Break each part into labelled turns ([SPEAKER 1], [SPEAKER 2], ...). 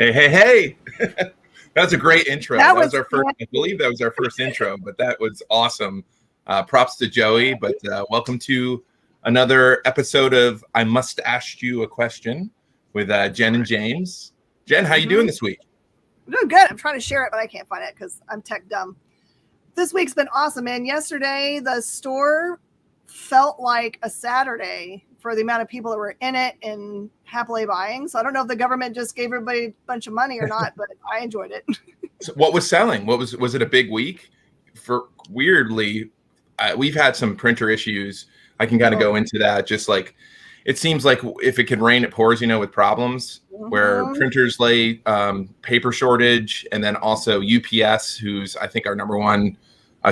[SPEAKER 1] Hey, hey, hey. That was a great intro.
[SPEAKER 2] That
[SPEAKER 1] was
[SPEAKER 2] was
[SPEAKER 1] our first, I believe that was our first intro, but that was awesome. Props to Joey, but welcome to another episode of I Must Ask You a Question with Jen and James. Jen, how you doing this week?
[SPEAKER 2] I'm doing good. I'm trying to share it, but I can't find it because I'm tech dumb. This week's been awesome, man. Yesterday, the store felt like a Saturday for the amount of people that were in it and happily buying. So I don't know if the government just gave everybody a bunch of money or not, but I enjoyed it.
[SPEAKER 1] So what was selling? Was it a big week? For weirdly, we've had some printer issues. I can kind of go into that. Just like it seems like if it can rain, it pours. With problems where printers lay, paper shortage, and then also UPS, who's I think our number one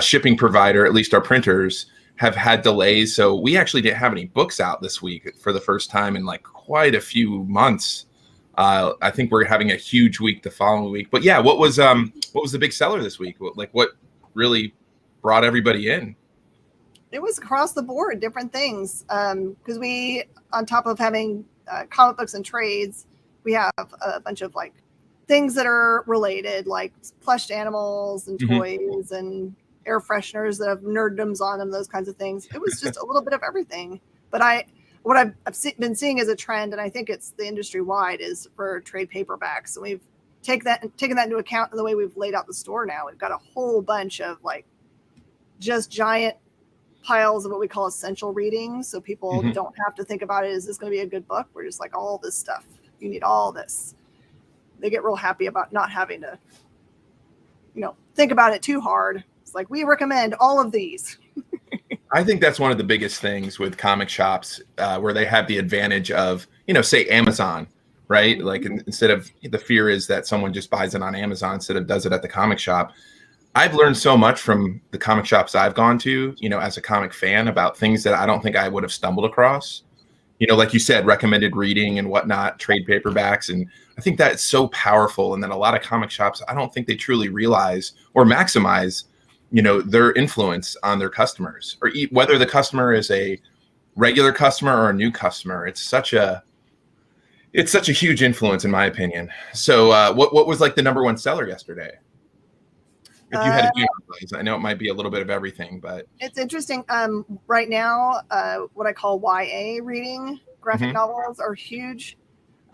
[SPEAKER 1] shipping provider, at least our printers, have had delays. So we actually didn't have any books out this week for the first time in like quite a few months. I think we're having a huge week the following week. But yeah, what was the big seller this week? What really brought everybody in?
[SPEAKER 2] It was across the board, different things. Because we, on top of having comic books and trades, we have a bunch of like things that are related, like plushed animals and toys and air fresheners that have nerddoms on them, those kinds of things. It was just a little bit of everything. But what I've been seeing as a trend, and I think it's the industry wide, is for trade paperbacks. And we've taken that into account in the way we've laid out the store now. We've got a whole bunch of like just giant piles of what we call essential reading. So people don't have to think about it. Is this going to be a good book? We're just like, all this stuff. You need all this. They get real happy about not having to, think about it too hard. It's like, we recommend all of these.
[SPEAKER 1] I think that's one of the biggest things with comic shops where they have the advantage of, say Amazon, right? Like instead of the fear is that someone just buys it on Amazon instead of does it at the comic shop. I've learned so much from the comic shops I've gone to, as a comic fan about things that I don't think I would have stumbled across. Like you said, recommended reading and whatnot, trade paperbacks. And I think that's so powerful. And then a lot of comic shops, I don't think they truly realize or maximize their influence on their customers, or whether the customer is a regular customer or a new customer. It's such a huge influence, in my opinion. So what was like the number one seller yesterday? If you had to generalize, I know it might be a little bit of everything, but
[SPEAKER 2] it's interesting. Right now, what I call YA reading, graphic novels, are huge.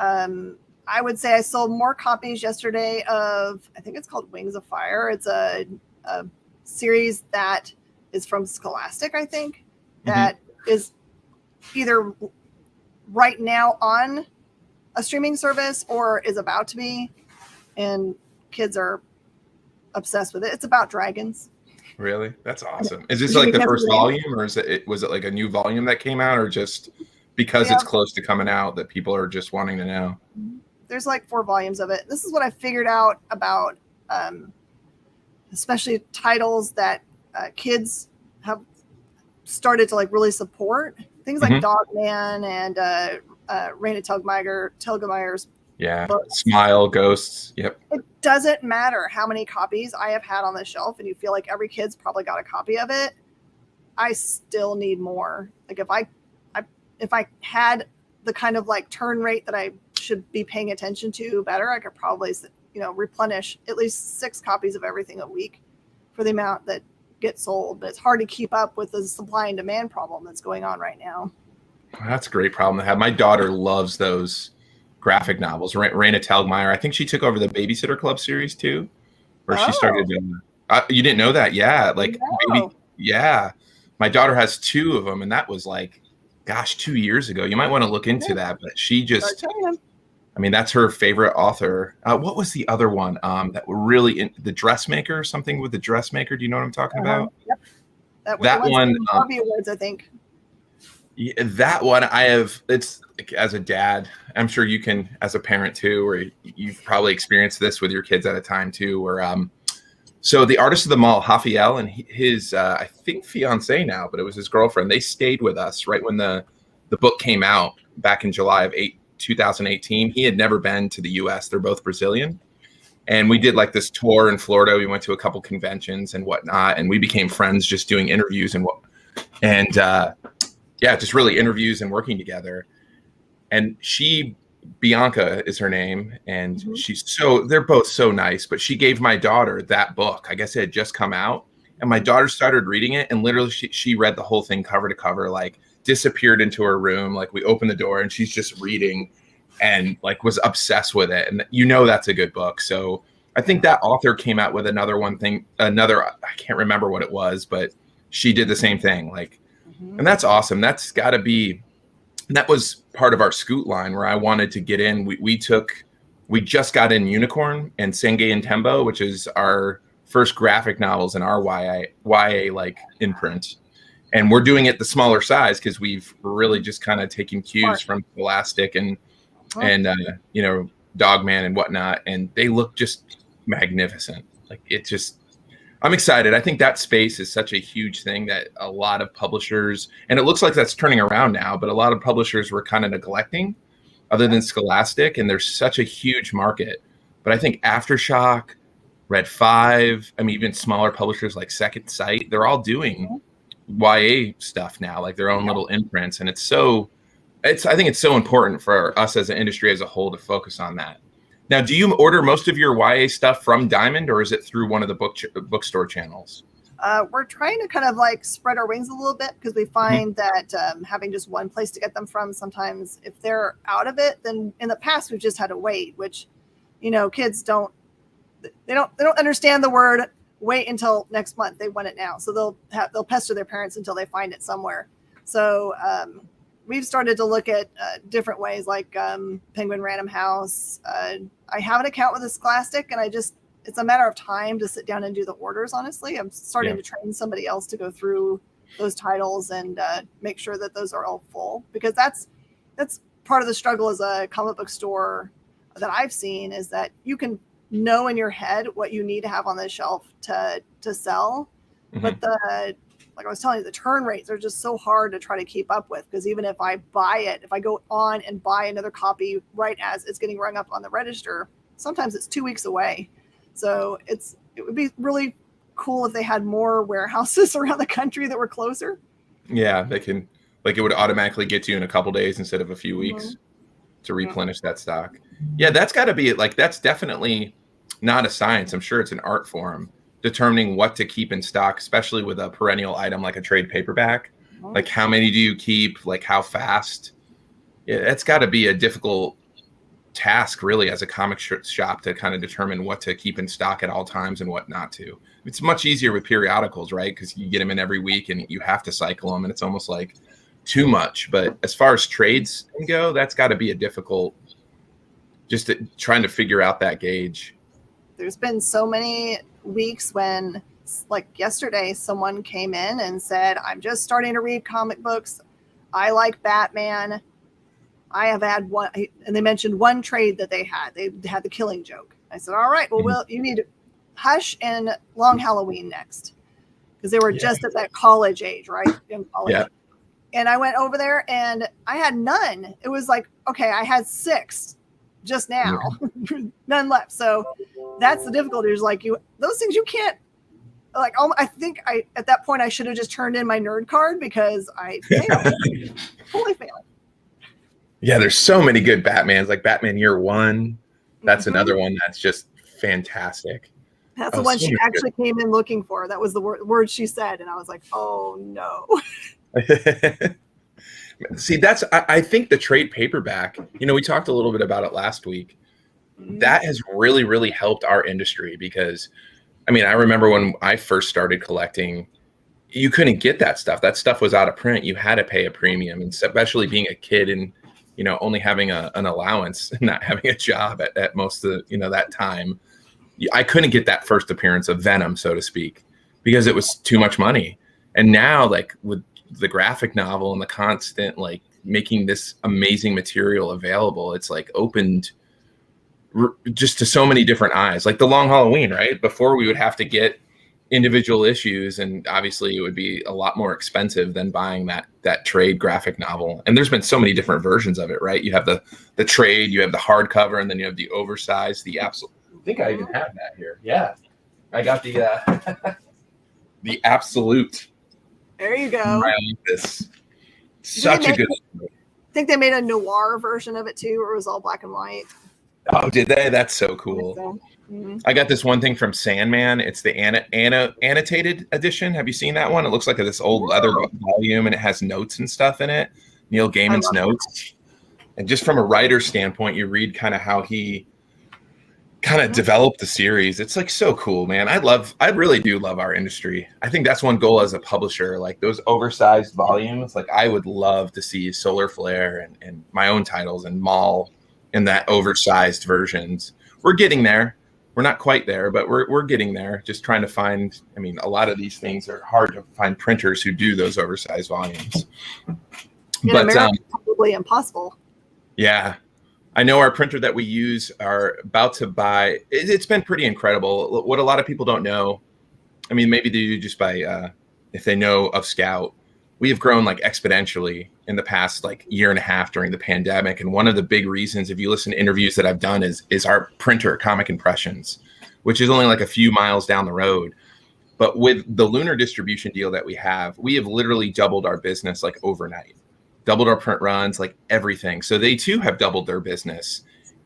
[SPEAKER 2] I would say I sold more copies yesterday of, I think it's called Wings of Fire. It's a series that is from Scholastic, I think, that is either right now on a streaming service or is about to be, and kids are obsessed with it. It's about dragons.
[SPEAKER 1] Really? That's awesome. Is this like the first volume, or was it like a new volume that came out, or just because it's close to coming out that people are just wanting to know?
[SPEAKER 2] There's like 4 volumes of it. This is what I figured out about especially titles that kids have started to like really support. Things like Dogman and Raina Telgemeier's books.
[SPEAKER 1] Smile, Ghosts. Yep. It
[SPEAKER 2] doesn't matter how many copies I have had on the shelf, and you feel like every kid's probably got a copy of it. I still need more. Like if I had the kind of like turn rate that I should be paying attention to better, I could probably replenish at least 6 copies of everything a week for the amount that gets sold. But it's hard to keep up with the supply and demand problem that's going on right now.
[SPEAKER 1] That's a great problem to have. My daughter loves those graphic novels. Raina Telgemeier, I think she took over the Babysitter Club series too, where she started doing you didn't know that? Yeah. Like,
[SPEAKER 2] no.
[SPEAKER 1] My daughter has 2 of them, and that was like, 2 years ago. You might want to look into that, but she just, that's her favorite author. What was the other one that were really the Dressmaker, something with the Dressmaker? Do you know what I'm talking about?
[SPEAKER 2] Yep.
[SPEAKER 1] That one.
[SPEAKER 2] Hobby Awards, I think.
[SPEAKER 1] Yeah, that one it's as a dad, I'm sure you can, as a parent too, or you've probably experienced this with your kids at a time too, where so the artist of the mall, Raphael, and his I think fiance now, but it was his girlfriend, they stayed with us right when the book came out back in July of 2018. He had never been to the US. They're both Brazilian. And we did like this tour in Florida. We went to a couple conventions and whatnot, and we became friends just doing interviews and just really interviews and working together. And she Bianca is her name, and
[SPEAKER 2] Mm-hmm.
[SPEAKER 1] they're both so nice. But she gave my daughter that book. I guess it had just come out, and my daughter started reading it, and literally she read the whole thing cover to cover, like disappeared into her room. Like we opened the door, and she's just reading, and like was obsessed with it. And that's a good book. So I think that author came out with another. I can't remember what it was, but she did the same thing. Like,
[SPEAKER 2] Mm-hmm.
[SPEAKER 1] and that's awesome. That's got to be. And that was part of our Scoot line where I wanted to get in. We just got in Unicorn and Senge and Tembo, which is our first graphic novels in our YA like imprint. And we're doing it the smaller size because we're really just kind of taking cues
[SPEAKER 2] Smart.
[SPEAKER 1] from Scholastic and
[SPEAKER 2] Huh?
[SPEAKER 1] Dogman and whatnot. And they look just magnificent. Like it just I'm excited. I think that space is such a huge thing that a lot of publishers, and it looks like that's turning around now, but a lot of publishers were kind of neglecting other than Scholastic, and there's such a huge market. But I think Aftershock, Red 5, I mean, even smaller publishers like Second Sight, they're all doing YA stuff now, like their own little imprints. And I think it's so important for us as an industry as a whole to focus on that. Now, do you order most of your YA stuff from Diamond, or is it through one of the bookstore channels?
[SPEAKER 2] We're trying to kind of like spread our wings a little bit because we find that having just one place to get them from, sometimes if they're out of it, then in the past we've just had to wait, which, kids don't understand the word wait until next month. They want it now. So they'll pester their parents until they find it somewhere. So we've started to look at different ways, like Penguin Random House. I have an account with a Scholastic, and it's a matter of time to sit down and do the orders. Honestly, I'm starting to train somebody else to go through those titles and make sure that those are all full, because that's part of the struggle as a comic book store that I've seen, is that you can know in your head what you need to have on the shelf to sell, but like I was telling you, the turn rates are just so hard to try to keep up with, because even if I go on and buy another copy right as it's getting rung up on the register, sometimes it's 2 weeks away. So it would be really cool if they had more warehouses around the country that were closer.
[SPEAKER 1] Yeah, they can, like, it would automatically get to you in a couple days instead of a few weeks to replenish that stock. Yeah, that's got to be like, that's definitely not a science. I'm sure it's an art form, determining what to keep in stock, especially with a perennial item like a trade paperback. Like, how many do you keep? Like, how fast? Yeah, that's got to be a difficult task, really, as a comic shop, to kind of determine what to keep in stock at all times and what not to. It's much easier with periodicals, right? Because you get them in every week and you have to cycle them, and it's almost like too much. But as far as trades go, that's got to be a difficult, just trying to figure out that gauge.
[SPEAKER 2] There's been so many weeks when, like yesterday, someone came in and said, I'm just starting to read comic books. I like Batman. I have had one, and they mentioned one trade that they had. They had the Killing Joke. I said, all right, well, you need Hush and Long Halloween next, because they were just at that college age, right? In college.
[SPEAKER 1] Yeah.
[SPEAKER 2] And I went over there and I had none. It was like, okay, I had 6 just now, none left. So that's the difficulty, is like, those things you can't, like, I think at that point I should have just turned in my nerd card, because I failed. Totally failed.
[SPEAKER 1] Yeah, there's so many good Batmans, like Batman Year One. That's another one that's just fantastic.
[SPEAKER 2] That's the one she actually came in looking for. That was the word she said, and I was like, oh no.
[SPEAKER 1] See, I think the trade paperback, we talked a little bit about it last week. That has really, really helped our industry, because, I mean, I remember when I first started collecting, you couldn't get that stuff. That stuff was out of print. You had to pay a premium, and especially being a kid and, only having an allowance and not having a job at most of, that time. I couldn't get that first appearance of Venom, so to speak, because it was too much money. And now, like, with the graphic novel and the constant, like, making this amazing material available, it's like opened just to so many different eyes. Like the Long Halloween, right? Before, we would have to get individual issues, and obviously it would be a lot more expensive than buying that trade graphic novel. And there's been so many different versions of it, right? You have the trade, you have the hardcover, and then you have the oversized, the absolute. I think I even have that here. Yeah, I got the the absolute.
[SPEAKER 2] There you go.
[SPEAKER 1] I like this. Such a good story.
[SPEAKER 2] think they made a noir version of it too, where it was all black and white.
[SPEAKER 1] Oh, did they? That's so cool.
[SPEAKER 2] So,
[SPEAKER 1] I got this one thing from Sandman. It's the annotated edition. Have you seen that one? It looks like this old leather volume, and it has notes and stuff in it. Neil Gaiman's notes. And just from a writer's standpoint, you read kind of how he kind of developed the series. It's like so cool, man. I really do love our industry. I think that's one goal as a publisher, like those oversized volumes. Like I would love to see Solar Flare and my own titles and Maul in that oversized versions. We're getting there. We're not quite there, but we're getting there. Just trying to find, I mean, a lot of these things are hard to find printers who do those oversized volumes.
[SPEAKER 2] In America, probably impossible.
[SPEAKER 1] Yeah. I know our printer that we use are about to buy. It's been pretty incredible. What a lot of people don't know, I mean, maybe they do just by, if they know of Scout, we have grown like exponentially in the past like year and a half during the pandemic. And one of the big reasons, if you listen to interviews that I've done, is our printer, Comic Impressions, which is only like a few miles down the road. But with the Lunar distribution deal that we have literally doubled our business like overnight. Doubled our print runs, like everything. So they too have doubled their business.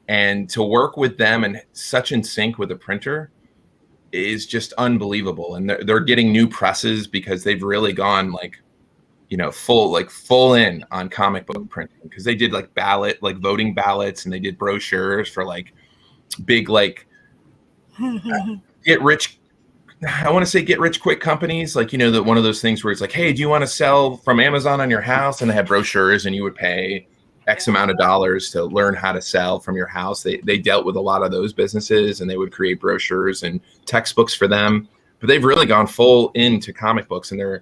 [SPEAKER 1] And to work with them and such in sync with the printer is just unbelievable. And they're getting new presses because they've really gone like, you know, full in on comic book printing, because they did like voting ballots, and they did brochures for like big, like get rich quick companies, like, you know, one of those things where it's like, hey, do you want to sell from Amazon on your house? And they have brochures, and you would pay X amount of dollars to learn how to sell from your house. They dealt with a lot of those businesses, and they would create brochures and textbooks for them. But they've really gone full into comic books, and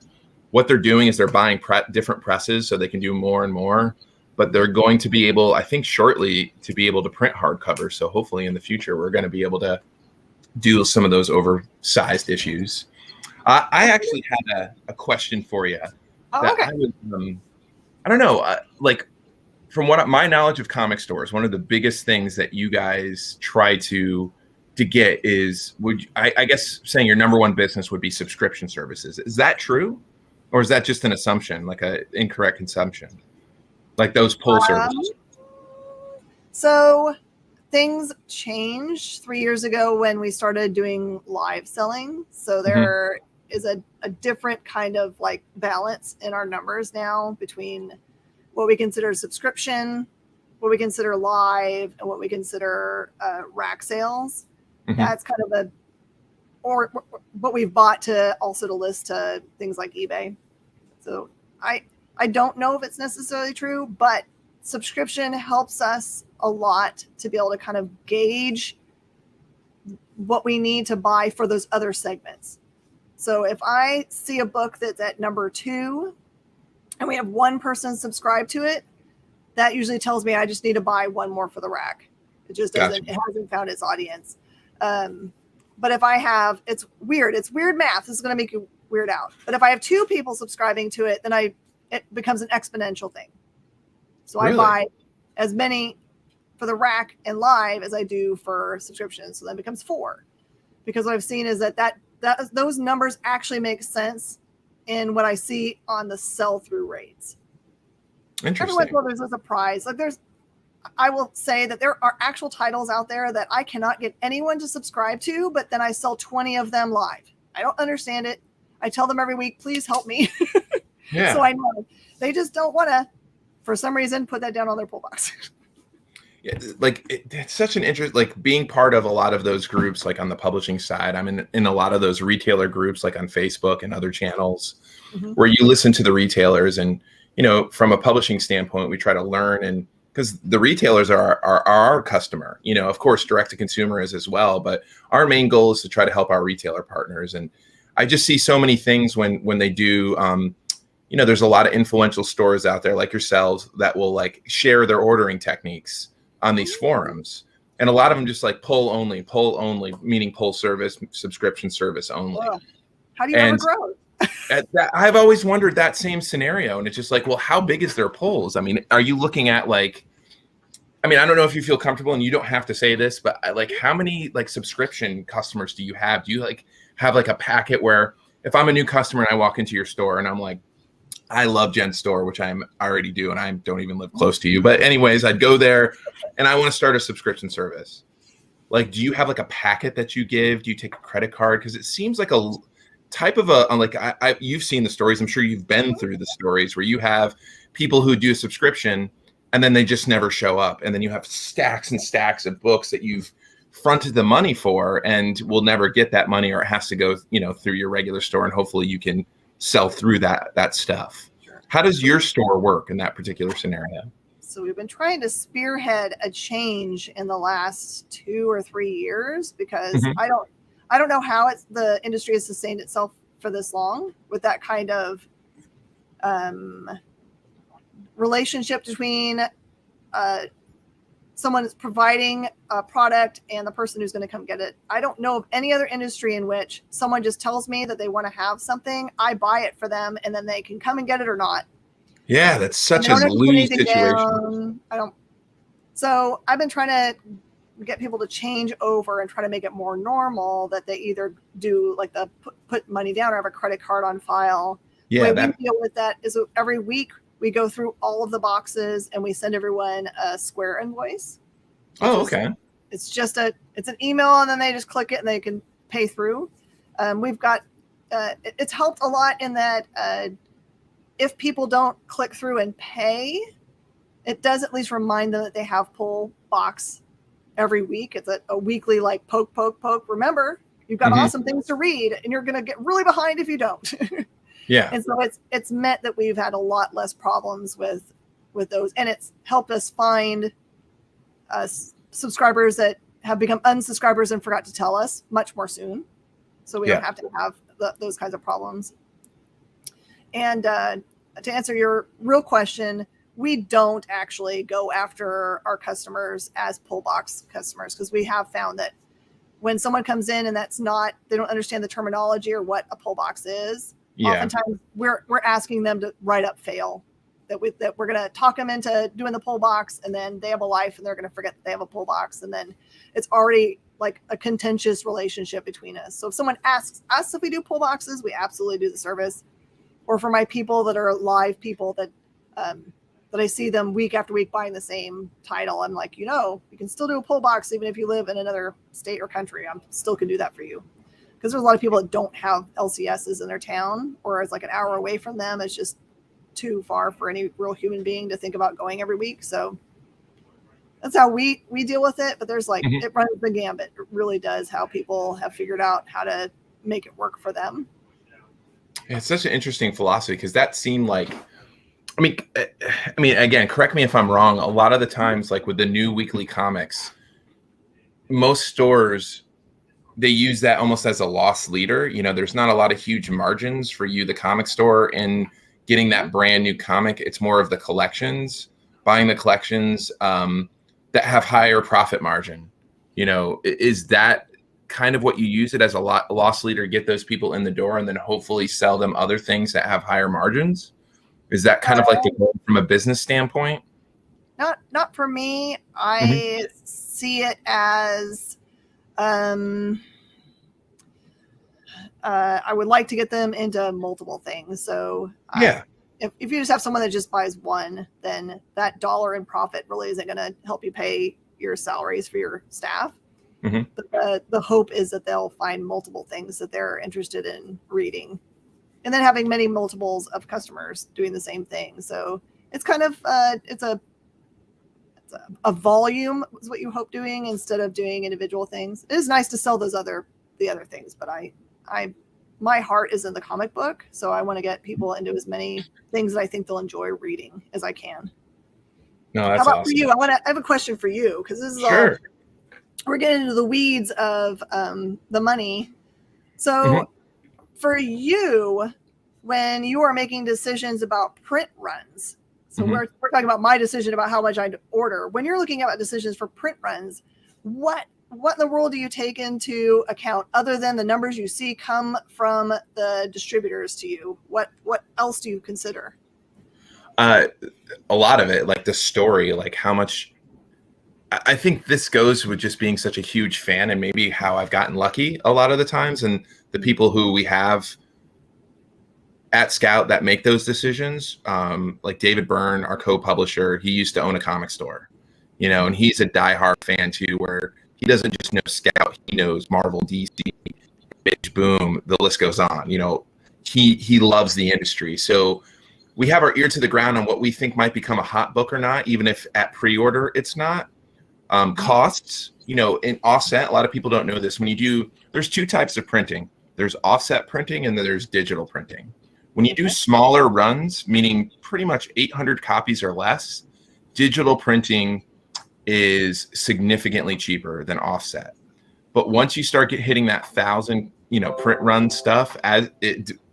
[SPEAKER 1] what they're doing is they're buying different presses so they can do more and more. But they're going to be able, I think shortly, to be able to print hardcover. So hopefully in the future, we're going to be able to do some of those oversized issues. I actually had a question for you.
[SPEAKER 2] Oh, okay.
[SPEAKER 1] I don't know, like from my knowledge of comic stores, one of the biggest things that you guys try to get is, I guess saying your number one business would be subscription services. Is that true? Or is that just an assumption, like an incorrect assumption? Like those pull services?
[SPEAKER 2] So things changed 3 years ago when we started doing live selling. So there is a different kind of like balance in our numbers now between what we consider subscription, what we consider live, and what we consider rack sales. That's kind of or what we've bought to list to things like eBay. So I don't know if it's necessarily true, but subscription helps us a lot to be able to kind of gauge what we need to buy for those other segments. So if I see a book that's at number 2 and we have one person subscribed to it, that usually tells me I just need to buy one more for the rack. It just doesn't, it hasn't found its audience. But if I have, it's weird math. This is going to make you weird out. But if I have 2 people subscribing to it, then it becomes an exponential thing. So really? I buy as many for the rack and live as I do for subscriptions. So that becomes 4. Because what I've seen is that those numbers actually make sense in what I see on the sell-through rates.
[SPEAKER 1] Interesting.
[SPEAKER 2] Every once in a while, there's a surprise. Like I will say that there are actual titles out there that I cannot get anyone to subscribe to, but then I sell 20 of them live. I don't understand it. I tell them every week, please help me.
[SPEAKER 1] Yeah.
[SPEAKER 2] So I know they just don't want to, for some reason, put that down on their pull box.
[SPEAKER 1] Yeah, like it's such an interest, like being part of a lot of those groups, like on the publishing side. I'm in a lot of those retailer groups, like on Facebook and other channels, where you listen to the retailers, and you know, from a publishing standpoint, we try to learn, and because the retailers are our customer, you know, of course, direct to consumer is as well, but our main goal is to try to help our retailer partners. And I just see so many things when they do. You know, there's a lot of influential stores out there like yourselves that will like share their ordering techniques on these forums. And a lot of them just like pull only, meaning pull service, subscription service only.
[SPEAKER 2] Whoa. How do you ever grow?
[SPEAKER 1] I've always wondered that same scenario. And it's just like, well, how big is their polls? I mean, are you looking at like, I mean, I don't know if you feel comfortable, and you don't have to say this, but like how many like subscription customers do you have? Do you like have like a packet where if I'm a new customer and I walk into your store and I'm like, I love Jen's store, which I already do, and I don't even live close to you. But anyways, I'd go there, and I want to start a subscription service. Like, do you have like a packet that you give? Do you take a credit card? Because it seems like a type of a like you've seen the stories. I'm sure you've been through the stories where you have people who do a subscription and then they just never show up, and then you have stacks and stacks of books that you've fronted the money for and will never get that money, or it has to go, through your regular store, and hopefully you can sell through that stuff.
[SPEAKER 2] Sure.
[SPEAKER 1] How does your store work in that particular scenario?
[SPEAKER 2] So we've been trying to spearhead a change in the last 2 or 3 years, because I don't know how the industry has sustained itself for this long with that kind of relationship between someone that's providing a product and the person who's going to come get it. I don't know of any other industry in which someone just tells me that they want to have something, I buy it for them, and then they can come and get it or not.
[SPEAKER 1] Yeah, that's such a lose situation.
[SPEAKER 2] So I've been trying to get people to change over and try to make it more normal, that they either do like the put money down or have a credit card on file.
[SPEAKER 1] Yeah,
[SPEAKER 2] the way we deal with that is every week we go through all of the boxes and we send everyone a Square invoice.
[SPEAKER 1] Oh, okay.
[SPEAKER 2] It's just it's an email, and then they just click it and they can pay through. We've got it's helped a lot in that if people don't click through and pay, it does at least remind them that they have pull box every week. It's a weekly like poke. Remember, you've got awesome things to read, and you're going to get really behind if you don't.
[SPEAKER 1] Yeah.
[SPEAKER 2] And so it's meant that we've had a lot less problems with those, and it's helped us find subscribers that have become unsubscribers and forgot to tell us much more soon, so we don't have to have those kinds of problems. And to answer your real question, we don't actually go after our customers as pull box customers, because we have found that when someone comes in and they don't understand the terminology or what a pull box is, oftentimes we're asking them to write up fail, that we're going to talk them into doing the pull box, and then they have a life and they're going to forget that they have a pull box, and then it's already like a contentious relationship between us. So if someone asks us if we do pull boxes, we absolutely do the service. Or for my people that are live people that I see them week after week buying the same title, I'm like, you can still do a pull box even if you live in another state or country. I still can do that for you. Because there's a lot of people that don't have LCSs in their town, or it's like an hour away from them. It's just too far for any real human being to think about going every week. So that's how we deal with it. But there's it runs the gambit. It really does, how people have figured out how to make it work for them.
[SPEAKER 1] Yeah, it's such an interesting philosophy, because that seemed like, I mean, again, correct me if I'm wrong. A lot of the times, like with the new weekly comics, most stores, they use that almost as a loss leader. There's not a lot of huge margins for you, the comic store, in getting that brand new comic. It's more of the collections, buying the collections that have higher profit margin. Is that kind of what you use it as a loss leader, get those people in the door, and then hopefully sell them other things that have higher margins? Is that kind of like the goal from a business standpoint?
[SPEAKER 2] Not for me. I see it as I would like to get them into multiple things. So if you just have someone that just buys one, then that dollar in profit really isn't going to help you pay your salaries for your staff. But the hope is that they'll find multiple things that they're interested in reading, and then having many multiples of customers doing the same thing. So it's kind of it's a volume is what you hope doing, instead of doing individual things. It is nice to sell the other things, but my heart is in the comic book, so I want to get people into as many things that I think they'll enjoy reading as I can.
[SPEAKER 1] No, that's
[SPEAKER 2] How about
[SPEAKER 1] awesome.
[SPEAKER 2] for you? I have a question for you, because this is all we're getting into the weeds of the money. So for you, when you are making decisions about print runs, so we're talking about my decision about how much I'd order. When you're looking at decisions for print runs, what in the world do you take into account other than the numbers you see come from the distributors to you? What else do you consider?
[SPEAKER 1] A lot of it, like the story, like how much. I think this goes with just being such a huge fan, and maybe how I've gotten lucky a lot of the times, and the people who we have at Scout that make those decisions. Like David Byrne, our co-publisher, he used to own a comic store, and he's a diehard fan too, where he doesn't just know Scout, he knows Marvel, DC, Image, Boom, the list goes on. He loves the industry. So we have our ear to the ground on what we think might become a hot book or not, even if at pre-order it's not. Costs, in offset, a lot of people don't know this. There's two types of printing. There's offset printing and then there's digital printing. When you do smaller runs, meaning pretty much 800 copies or less, digital printing is significantly cheaper than offset. But once you start hitting that 1,000, print run stuff,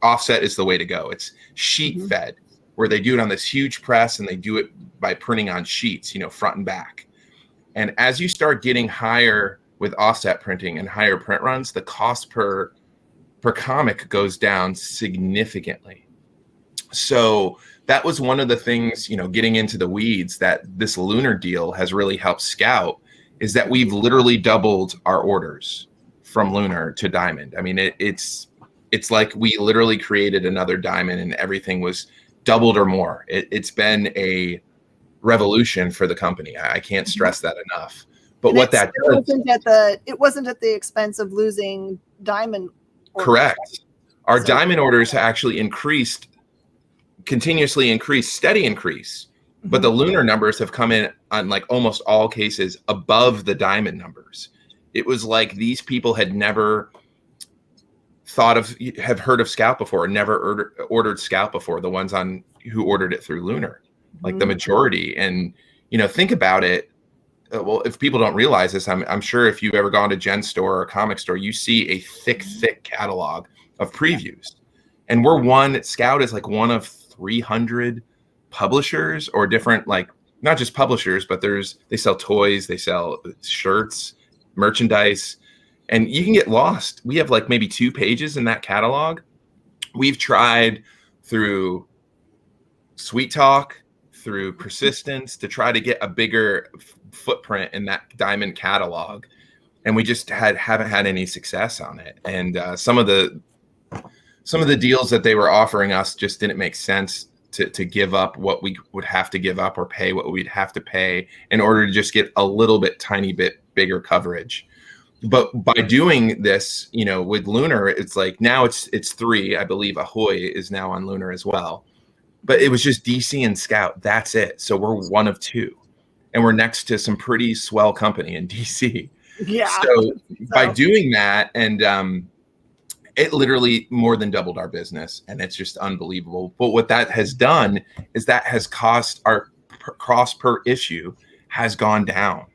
[SPEAKER 1] offset is the way to go. It's sheet fed, where they do it on this huge press and they do it by printing on sheets, front and back. And as you start getting higher with offset printing and higher print runs, the cost per comic goes down significantly. So that was one of the things, getting into the weeds, that this Lunar deal has really helped Scout, is that we've literally doubled our orders from Lunar to Diamond. I mean, it's like we literally created another Diamond and everything was doubled or more. It's been a revolution for the company. I can't stress that enough. But
[SPEAKER 2] and
[SPEAKER 1] what that does,
[SPEAKER 2] it wasn't at the expense of losing Diamond orders.
[SPEAKER 1] Correct. Our Diamond orders actually continuously increased, steady increase. But the Lunar numbers have come in on like almost all cases above the Diamond numbers. It was like these people had never have heard of Scout before, never ordered Scout before, the ones who ordered it through Lunar, like the majority. And, think about it. Well, if people don't realize this, I'm sure if you've ever gone to Jen store or comic store, you see a thick catalog of previews. And Scout is like one of 300 publishers, or different, like not just publishers, but they sell toys, they sell shirts, merchandise, and you can get lost. We have like maybe 2 pages in that catalog. We've tried through Sweet Talk, through persistence, to try to get a bigger footprint in that Diamond catalog, and we just haven't had any success on it. And some of the deals that they were offering us just didn't make sense to give up what we would have to give up or pay what we'd have to pay in order to just get a tiny bit bigger coverage. But by doing this, with Lunar, it's like now it's 3. I believe Ahoy is now on Lunar as well. But it was just DC and Scout. That's it. So we're one of 2. And we're next to some pretty swell company in DC.
[SPEAKER 2] Yeah.
[SPEAKER 1] So by doing that, and it literally more than doubled our business, and it's just unbelievable. But what that has done is that has cost our cost per issue has gone down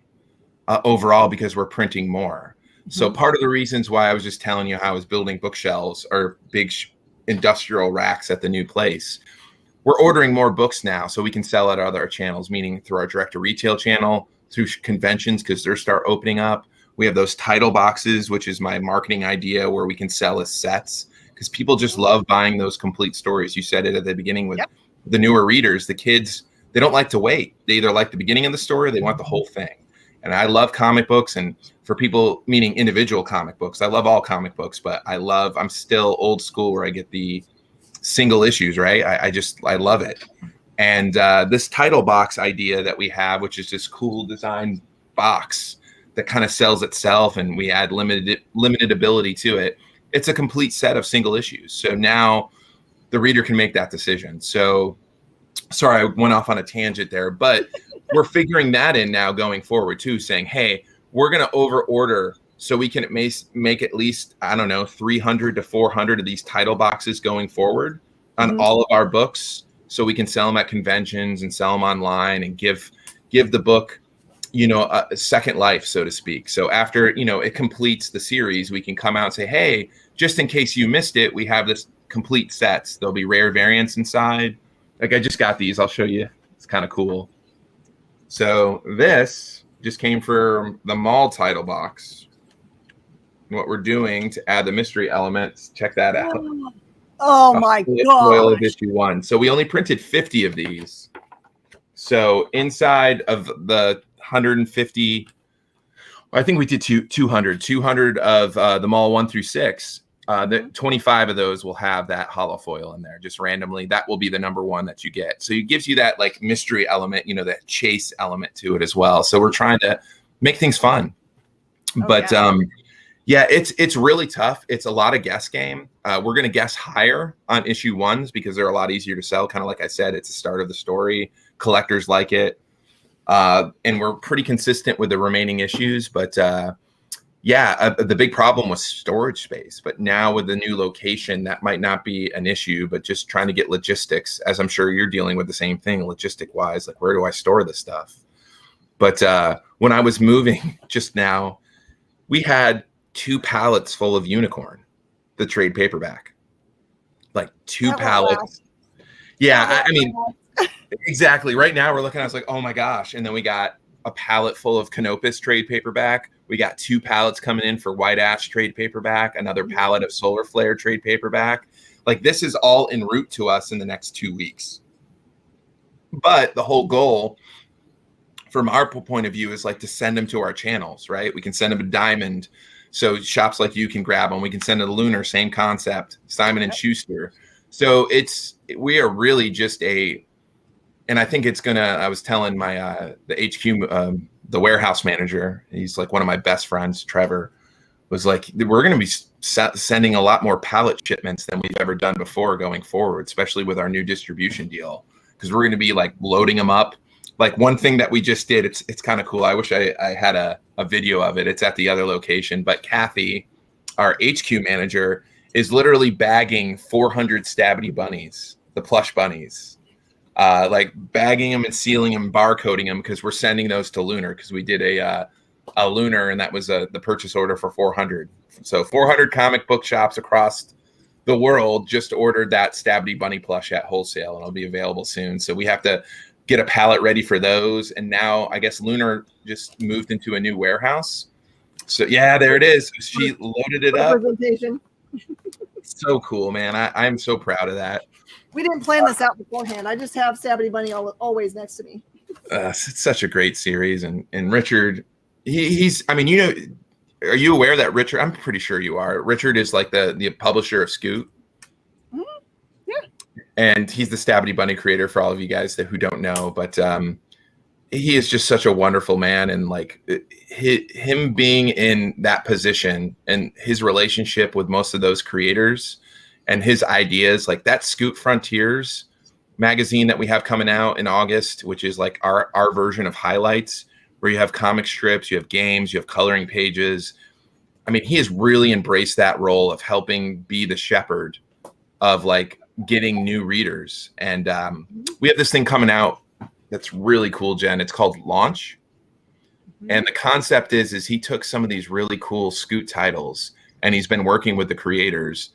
[SPEAKER 1] overall, because we're printing more. So part of the reasons why I was just telling you how I was building bookshelves or big industrial racks at the new place, we're ordering more books now so we can sell at other channels, meaning through our direct to retail channel, through conventions, because they're start opening up. We have those title boxes, which is my marketing idea, where we can sell as sets, because people just love buying those complete stories. You said it at the beginning with the newer readers, the kids, they don't like to wait. They either like the beginning of the story, or they want the whole thing. And I love comic books, and for people, meaning individual comic books, I love all comic books, but I'm still old school where I get the single issues, right? I love it. And this title box idea that we have, which is this cool design box that kind of sells itself, and we add limited ability to it. It's a complete set of single issues. So now the reader can make that decision. So sorry, I went off on a tangent there, but we're figuring that in now going forward too, saying, hey, we're going to over order so we can make at least, 300 to 400 of these title boxes going forward on all of our books, so we can sell them at conventions and sell them online and give the book, a second life, so to speak. So after, it completes the series, we can come out and say, hey, just in case you missed it, we have this complete sets. There'll be rare variants inside. Like I just got these. I'll show you. It's kind of cool. So this just came from the mall title box. And what we're doing to add the mystery elements, check that out.
[SPEAKER 2] Oh my God.
[SPEAKER 1] Foil of issue 1. So we only printed 50 of these. So inside of the 150, I think we did 200 of the mall 1 through 6. The 25 of those will have that hollow foil in there just randomly. That will be the number one that you get. So it gives you that like mystery element, you know, that chase element to it as well. So we're trying to make things fun. But yeah, it's really tough. It's a lot of guess game. We're going to guess higher on issue ones because they're a lot easier to sell. Kind of like I said, it's the start of the story. Collectors like it. And we're pretty consistent with the remaining issues. But the big problem was storage space. But now with the new location, that might not be an issue, but just trying to get logistics, as I'm sure you're dealing with the same thing logistic wise, like where do I store this stuff? But when I was moving just now, we had 2 pallets full of Unicorn, the trade paperback, like 2 pallets. Yeah. I mean, exactly. Right now we're looking at, it's like, oh my gosh. And then we got a pallet full of Canopus trade paperback. We got 2 pallets coming in for White Ash trade paperback, another pallet of Solar Flare trade paperback. Like this is all en route to us in the next 2 weeks. But the whole goal from our point of view is like to send them to our channels, right? We can send them a Diamond. So shops like you can grab them. We can send it to Lunar, same concept, Simon and Schuster. So we are really just and I think it's gonna, I was telling my, the HQ, the warehouse manager, he's like one of my best friends, Trevor, was like, we're going to be sending a lot more pallet shipments than we've ever done before going forward, especially with our new distribution deal. Because we're going to be like loading them up. Like one thing that we just did, it's kind of cool. I wish I had a video of it. It's at the other location. But Kathy, our HQ manager, is literally bagging 400 Stabity bunnies, the plush bunnies. Like bagging them and sealing them, barcoding them, because we're sending those to Lunar, because we did a Lunar, and that was the purchase order for 400. So 400 comic book shops across the world just ordered that Stabity bunny plush at wholesale, and it'll be available soon. So we have to get a pallet ready for those. And now I guess Lunar just moved into a new warehouse. So yeah, there it is. She loaded it up. So cool, man. I'm so proud of that.
[SPEAKER 2] We didn't plan this out beforehand. I just have Stabity Bunny always next to me.
[SPEAKER 1] It's such a great series. And Richard, he's, I mean, you know, are you aware that Richard, I'm pretty sure you are. Richard is like the publisher of Scoot.
[SPEAKER 2] Mm-hmm. Yeah.
[SPEAKER 1] And he's the Stabity Bunny creator for all of you guys who don't know. But he is just such a wonderful man. And like him being in that position and his relationship with most of those creators and his ideas, like that Scoot Frontiers magazine that we have coming out in August, which is like our version of highlights, where you have comic strips, you have games, you have coloring pages. I mean, he has really embraced that role of helping be the shepherd of like getting new readers. And we have this thing coming out that's really cool, Jen. It's called Launch. Mm-hmm. And the concept is he took some of these really cool Scoot titles, and he's been working with the creators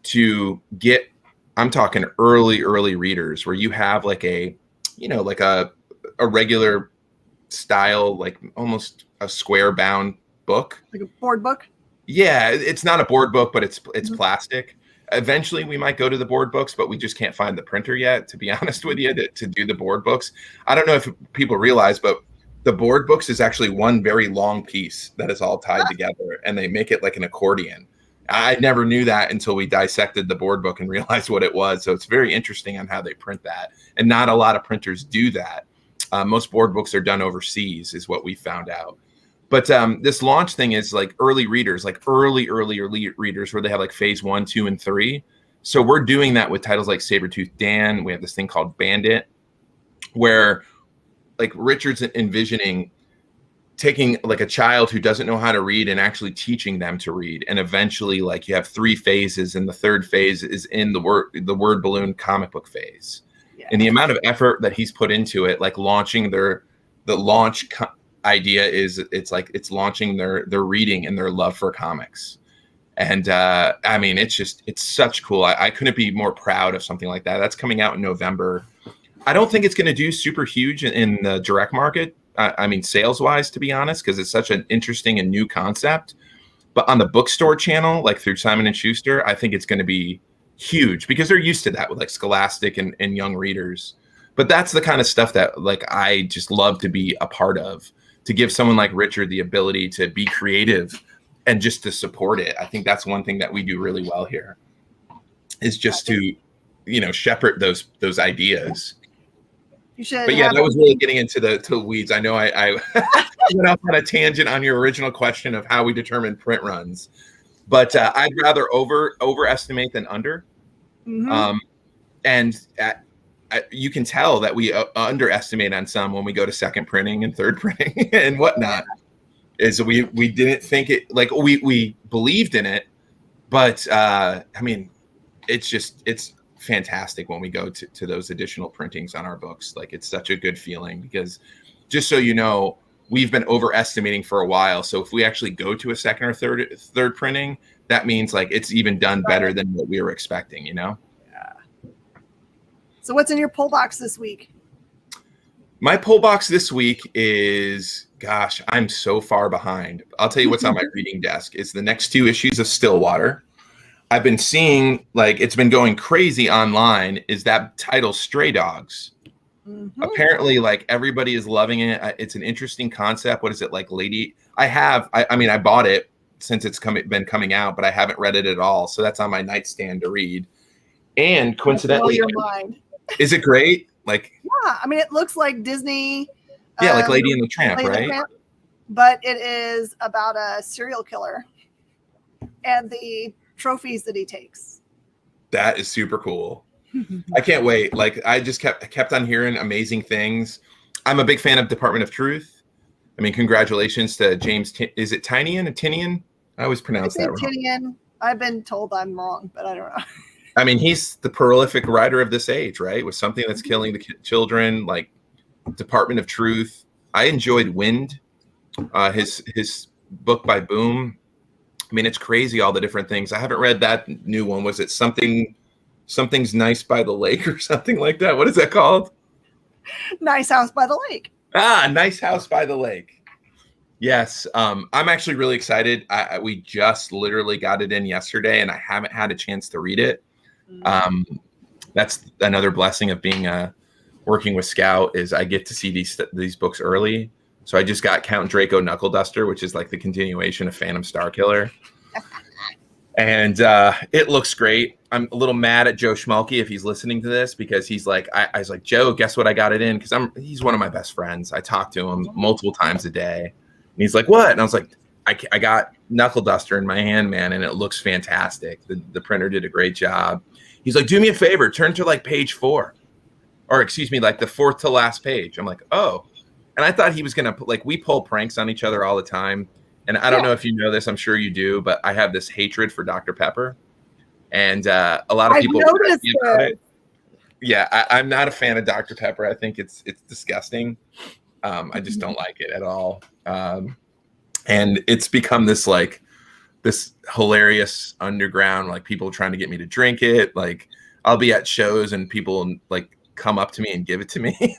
[SPEAKER 1] to get, I'm talking early readers, where you have like a, you know, like a regular style, like almost a square bound book.
[SPEAKER 2] Like a board book?
[SPEAKER 1] Yeah, it's not a board book, but it's mm-hmm. plastic. Eventually we might go to the board books, but we just can't find the printer yet, to be honest with you, to do the board books. I don't know if people realize, but the board books is actually one very long piece that is all tied together, and they make it like an accordion. I never knew that until we dissected the board book and realized what it was. So it's very interesting on how they print that. And not a lot of printers do that. Most board books are done overseas, is what we found out. But this Launch thing is like early readers, like early readers, where they have like phase 1, 2, and 3. So we're doing that with titles like Sabretooth Dan. We have this thing called Bandit, where like Richard's envisioning taking like a child who doesn't know how to read and actually teaching them to read. And eventually like you have 3 phases, and the third phase is in the word balloon comic book phase. Yeah. And the amount of effort that he's put into it, like launching the launch idea is it's launching their reading and their love for comics. And I mean, it's such cool. I couldn't be more proud of something like that. That's coming out in November. I don't think it's going to do super huge in the direct market. I mean, sales wise, to be honest, because it's such an interesting and new concept. But on the bookstore channel, like through Simon & Schuster, I think it's going to be huge, because they're used to that with like Scholastic and young readers. But that's the kind of stuff that like I just love to be a part of, to give someone like Richard the ability to be creative and just to support it. I think that's one thing that we do really well here, is just to, shepherd those ideas.
[SPEAKER 2] You should.
[SPEAKER 1] But yeah, that was really getting into the weeds. I know I went off on a tangent on your original question of how we determine print runs, but I'd rather overestimate than under.
[SPEAKER 2] Mm-hmm.
[SPEAKER 1] And you can tell that we underestimate on some when we go to second printing and third printing and whatnot. Is we didn't think it, like we believed in it, but I mean, it's fantastic when we go to those additional printings on our books. Like, it's such a good feeling, because just so you know, we've been overestimating for a while. So if we actually go to a second or third printing, that means like it's even done better than what we were expecting, Yeah.
[SPEAKER 2] So what's in your pull box this week?
[SPEAKER 1] My pull box this week is, gosh, I'm so far behind. I'll tell you what's on my reading desk. It's the next 2 issues of Stillwater. I've been seeing, like, it's been going crazy online, is that title, Stray Dogs. Mm-hmm. Apparently, like, everybody is loving it. It's an interesting concept. What is it, like, lady? I mean, I bought it since it's been coming out, but I haven't read it at all. So that's on my nightstand to read. And coincidentally,
[SPEAKER 2] blow your mind.
[SPEAKER 1] Is it great? Like,
[SPEAKER 2] yeah, I mean, it looks like Disney.
[SPEAKER 1] Yeah, like Lady and the Tramp, right?
[SPEAKER 2] Tramp, but it is about a serial killer and the trophies that he takes.
[SPEAKER 1] That is super cool. I can't wait. Like, I just kept on hearing amazing things. I'm a big fan of Department of Truth. I mean, congratulations to James. Is it Tynion or Tinian? I always pronounce that wrong.
[SPEAKER 2] Tinian. I've been told I'm wrong, but I don't know.
[SPEAKER 1] I mean, he's the prolific writer of this age, right? With something that's killing the children, like Department of Truth. I enjoyed Wind, his book by Boom. I mean, it's crazy, all the different things. I haven't read that new one. Was it Something's Nice by the Lake or something like that? What is that called?
[SPEAKER 2] Nice House by the Lake.
[SPEAKER 1] Nice House by the Lake. Yes. I'm actually really excited. We just literally got it in yesterday, and I haven't had a chance to read it. That's another blessing of being working with Scout, is I get to see these books early. So I just got Count Draco Knuckle Duster, which is like the continuation of Phantom Star Killer. And it looks great. I'm a little mad at Joe Schmalke if he's listening to this, because he's like, I was like, Joe, guess what I got it in? Because he's one of my best friends. I talk to him multiple times a day. And he's like, what? And I was like, I got Knuckle Duster in my hand, man, and it looks fantastic. The printer did a great job. He's like, do me a favor, turn to like page 4. Or excuse me, like the 4th to last page. I'm like, oh. And I thought he was going to, like, we pull pranks on each other all the time. And I don't know if you know this, I'm sure you do, but I have this hatred for Dr. Pepper. And a lot of people
[SPEAKER 2] noticed about it.
[SPEAKER 1] Yeah, I'm not a fan of Dr. Pepper. I think it's disgusting. I just don't like it at all. And it's become this hilarious underground, like, people trying to get me to drink it. Like, I'll be at shows and people like come up to me and give it to me.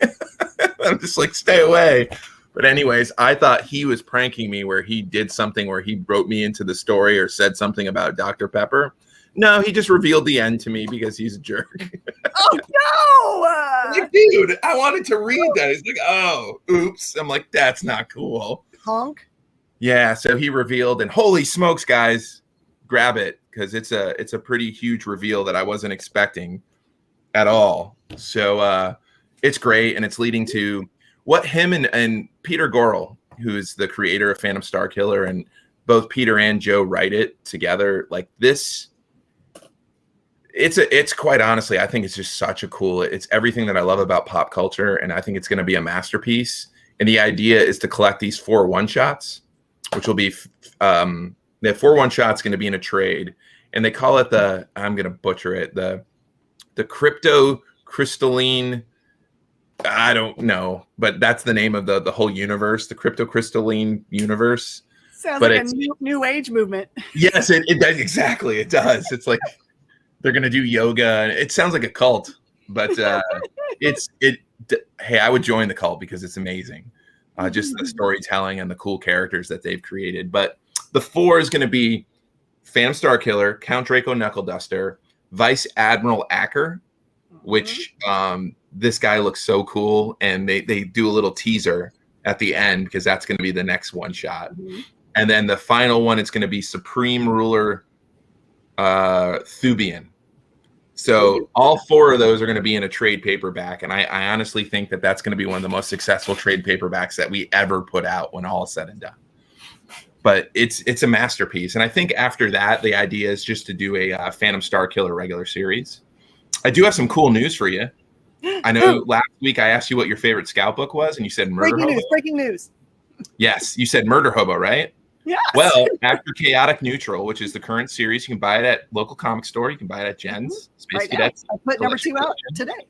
[SPEAKER 1] I'm just like, stay away. But anyways, I thought he was pranking me, where he did something where he wrote me into the story or said something about Dr. Pepper. No, he just revealed the end to me because he's a jerk.
[SPEAKER 2] Oh, no!
[SPEAKER 1] Like, dude, I wanted to read that. He's like, oh, oops. I'm like, that's not cool.
[SPEAKER 2] Honk.
[SPEAKER 1] Yeah, so he revealed, and holy smokes, guys, grab it, because it's a pretty huge reveal that I wasn't expecting at all. So it's great, and it's leading to what him and Peter Gorel, who is the creator of Phantom Star Killer, and both Peter and Joe write it together. Like, this, it's quite honestly, I think it's just such a cool, it's everything that I love about pop culture, and I think it's going to be a masterpiece. And the idea is to collect these 4 one-shots, which will be the 4 one-shots going to be in a trade, and they call it I'm going to butcher it, the crypto crystalline, I don't know, but that's the name of the whole universe, the crypto crystalline universe.
[SPEAKER 2] Sounds like a new age movement.
[SPEAKER 1] Yes, it does. Exactly. It does. It's like they're going to do yoga. It sounds like a cult, but hey, I would join the cult because it's amazing. Just the storytelling and the cool characters that they've created. But the 4 is going to be Phantom Star Killer, Count Draco Knuckle Duster, Vice Admiral Acker, which this guy looks so cool. And they do a little teaser at the end, because that's going to be the next one shot. And then the final one, it's going to be Supreme Ruler Thubian. So all 4 of those are going to be in a trade paperback, and I honestly think that that's going to be one of the most successful trade paperbacks that we ever put out when all is said and done. But it's a masterpiece, and I think after that, the idea is just to do a Phantom Star Killer regular series. I do have some cool news for you. I know last week I asked you what your favorite scout book was, and you said Murder Hobo.
[SPEAKER 2] Breaking news.
[SPEAKER 1] Yes, you said Murder Hobo, right?
[SPEAKER 2] Yes.
[SPEAKER 1] Well, after Chaotic Neutral, which is the current series, you can buy it at local comic store. You can buy it at Jen's. Space Cadets.
[SPEAKER 2] I put number 2 out today.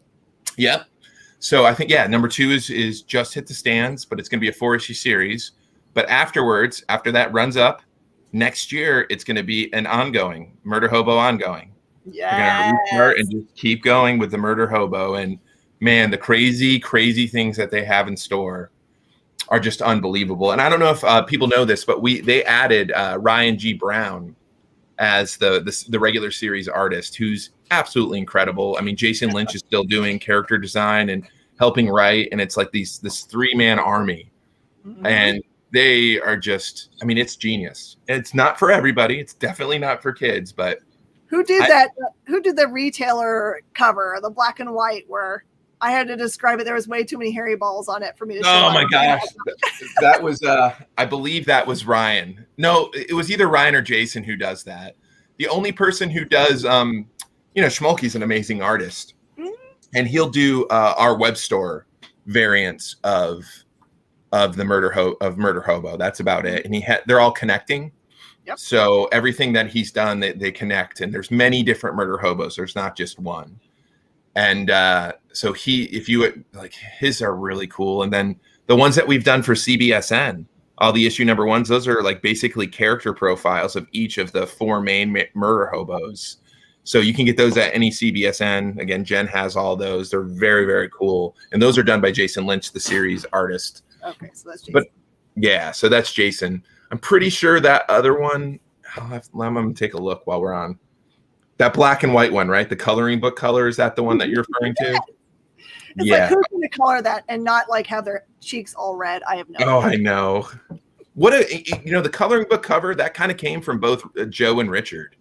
[SPEAKER 1] Yep. So I think, number 2 is just hit the stands, but it's going to be a 4-issue series. But afterwards, after that runs up, next year, it's going to be an ongoing, Murder Hobo ongoing.
[SPEAKER 2] Yeah.
[SPEAKER 1] We're going to restart and just keep going with the Murder Hobo. And man, the crazy, crazy things that they have in store are just unbelievable. And I don't know if people know this, but they added Ryan G. Brown as the regular series artist, who's absolutely incredible. I mean, Jason Lynch is still doing character design and helping write, and it's like this 3-man army. Mm-hmm. And they are just, I mean, it's genius. It's not for everybody. It's definitely not for kids, but
[SPEAKER 2] who did that? Who did the retailer cover, the black and white, where I had to describe it? There was way too many hairy balls on it for me to show.
[SPEAKER 1] Oh my gosh. That was, I believe that was Ryan. No, it was either Ryan or Jason who does that. The only person who does, Schmolke's an amazing artist, and he'll do our web store variants of the Murder Hobo. That's about it. And they're all connecting. Yep. So everything that he's done, they connect, and there's many different Murder Hobos. There's not just one. And so his are really cool. And then the ones that we've done for CBSN, all the issue number 1s, those are like basically character profiles of each of the 4 main Murder Hobos. So you can get those at any CBSN. Again, Jen has all those. They're very, very cool. And those are done by Jason Lynch, the series artist.
[SPEAKER 2] Okay, so that's Jason.
[SPEAKER 1] But yeah, so that's Jason. I'm pretty sure that other one, I'm going to take a look while we're on. That black and white one, right? The coloring book color, is that the one that you're referring to?
[SPEAKER 2] It's like, who's going to color that and not like have their cheeks all red? I have no idea.
[SPEAKER 1] I know. The coloring book cover, that kind of came from both Joe and Richard.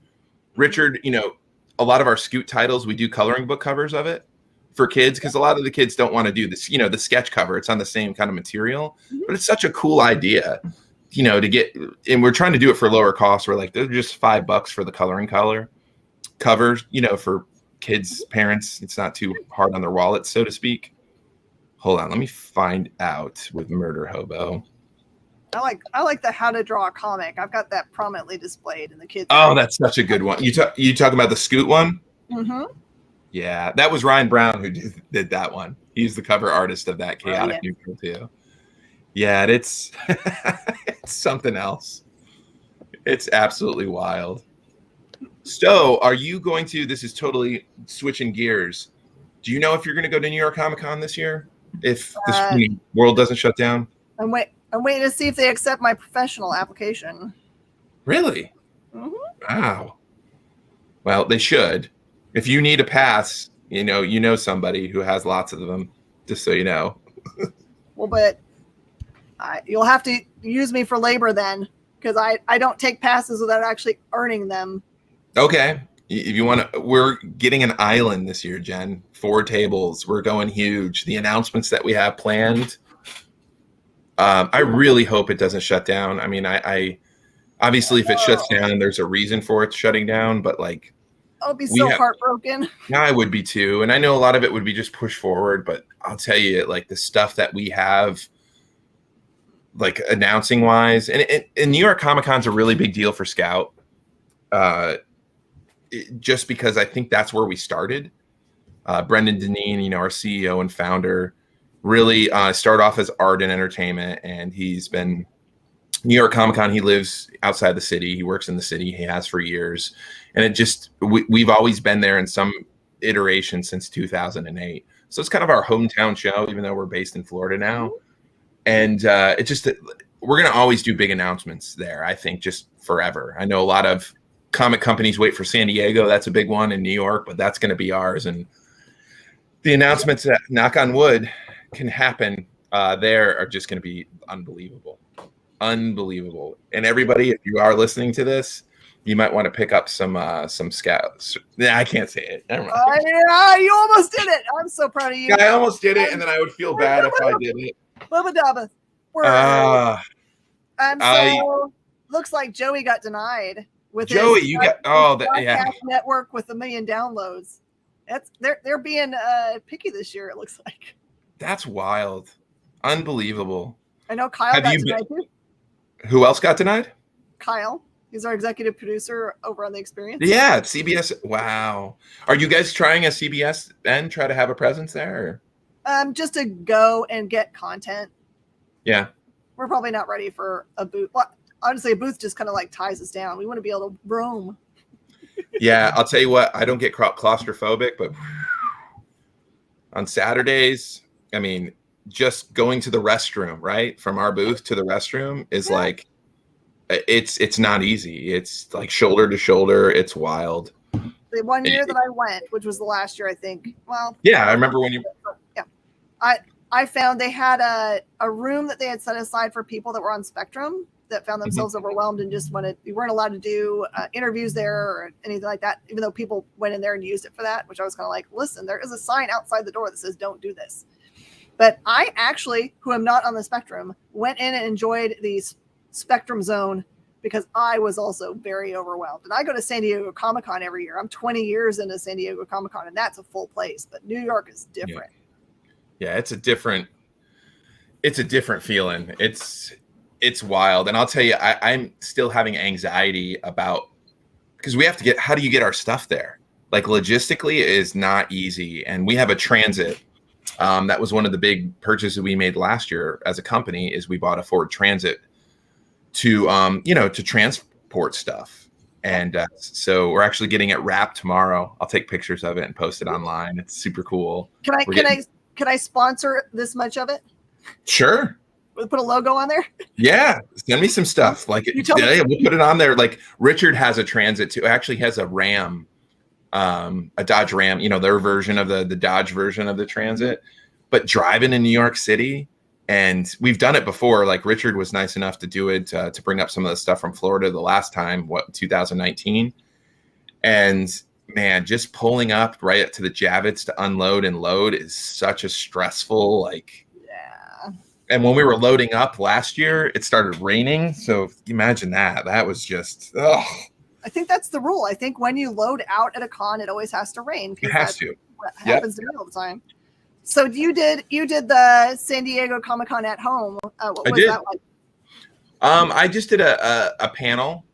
[SPEAKER 1] Richard, a lot of our Scoot titles, we do coloring book covers of it for kids, because a lot of the kids don't want to do this, the sketch cover. It's on the same kind of material, but it's such a cool idea, to get, and we're trying to do it for lower cost. We're like, they're just $5 for the coloring covers, for kids, parents. It's not too hard on their wallets, so to speak. Hold on, let me find out with Murder Hobo.
[SPEAKER 2] I like the how to draw a comic. I've got that prominently displayed in the kids.
[SPEAKER 1] Oh, that's such a good one. You talking about the Scoot one?
[SPEAKER 2] Mm-hmm.
[SPEAKER 1] Yeah, that was Ryan Brown who did that one. He's the cover artist of that Chaotic Neutral too. Yeah, it's it's something else. It's absolutely wild. So, are you going to? This is totally switching gears. Do you know if you're going to go to New York Comic Con this year? If the world doesn't shut down?
[SPEAKER 2] I'm waiting to see if they accept my professional application.
[SPEAKER 1] Really?
[SPEAKER 2] Mm-hmm.
[SPEAKER 1] Wow. Well, they should. If you need a pass, you know somebody who has lots of them, just so you know.
[SPEAKER 2] Well, but you'll have to use me for labor then, because I don't take passes without actually earning them.
[SPEAKER 1] Okay. If you want to, we're getting an island this year, Jen. 4 tables. We're going huge. The announcements that we have planned. I really hope it doesn't shut down. I mean, I obviously if it shuts down, there's a reason for it shutting down, but like,
[SPEAKER 2] I'll be so heartbroken.
[SPEAKER 1] Yeah, I would be too. And I know a lot of it would be just pushed forward, but I'll tell you, like the stuff that we have, like announcing wise, and New York Comic Con's a really big deal for Scout. Just because I think that's where we started. Brendan Deneen, our CEO and founder, really started off as art and entertainment, and he's been New York Comic Con. He lives outside the city. He works in the city. He has for years, and it just we've always been there in some iteration since 2008. So it's kind of our hometown show, even though we're based in Florida now. And it just we're gonna always do big announcements there. I think just forever. I know a lot of comic companies wait for San Diego. That's a big one in New York, but that's going to be ours. And the announcements that, knock on wood, can happen there are just going to be unbelievable. unbelievable. And everybody, if you are listening to this, you might want to pick up some scouts. Yeah, I can't say it. Never mind.
[SPEAKER 2] Yeah, you almost did it. I'm so proud of you.
[SPEAKER 1] Yeah, I almost did it, and then I would feel bad if I did it.
[SPEAKER 2] Bubba Dabba. Looks like Joey got denied with
[SPEAKER 1] Joey.
[SPEAKER 2] His,
[SPEAKER 1] you got yeah.
[SPEAKER 2] Network with 1 million downloads. They're being picky this year. It looks like.
[SPEAKER 1] That's wild, unbelievable.
[SPEAKER 2] I know Kyle got denied too.
[SPEAKER 1] Who else got denied?
[SPEAKER 2] Kyle. He's our executive producer over on The Experience.
[SPEAKER 1] Yeah, at CBS. Wow. Are you guys trying a CBS and try to have a presence there?
[SPEAKER 2] Just to go and get content.
[SPEAKER 1] Yeah.
[SPEAKER 2] We're probably not ready for a booth. Well, honestly, a booth just kind of like ties us down. We want to be able to roam.
[SPEAKER 1] Yeah, I'll tell you what. I don't get claustrophobic, but on Saturdays, I mean, just going to the restroom, right? From our booth to the restroom is like, it's not easy. It's like shoulder to shoulder. It's wild.
[SPEAKER 2] The one year that I went, which was the last year, I think. Well,
[SPEAKER 1] yeah, I remember when you.
[SPEAKER 2] Yeah, I found they had a room that they had set aside for people that were on Spectrum that found themselves overwhelmed and just you weren't allowed to do interviews there or anything like that, even though people went in there and used it for that, which I was kind of like, listen, there is a sign outside the door that says don't do this. But I actually, who am not on the Spectrum, went in and enjoyed the Spectrum zone because I was also very overwhelmed. And I go to San Diego Comic-Con every year. I'm 20 years into San Diego Comic-Con, and that's a full place. But New York is different.
[SPEAKER 1] Yeah, it's a different feeling. It's wild. And I'll tell you, I'm still having anxiety about, because we have to how do you get our stuff there? Like logistically it is not easy. And we have a transit. That was one of the big purchases we made last year as a company is we bought a Ford Transit to transport stuff. And so we're actually getting it wrapped tomorrow. I'll take pictures of it and post it online. It's super cool.
[SPEAKER 2] Can I sponsor this much of it?
[SPEAKER 1] Sure.
[SPEAKER 2] We'll put a logo on there.
[SPEAKER 1] Yeah, send me some stuff. Like, we'll put it on there. Like Richard has a Transit too. Actually, has a Ram, a Dodge Ram. Their version of the Dodge version of the Transit. But driving in New York City, and we've done it before. Like Richard was nice enough to do it to bring up some of the stuff from Florida the last time, 2019, and man, just pulling up right up to the Javits to unload and load is such a stressful, like, yeah. And when we were loading up last year, it started raining. So imagine that. That was just, I
[SPEAKER 2] think that's the rule. I think when you load out at a con, it always has to rain.
[SPEAKER 1] It has to.
[SPEAKER 2] What happens to me all the time. So you did the San Diego Comic-Con at home. What was that like?
[SPEAKER 1] I just did a panel.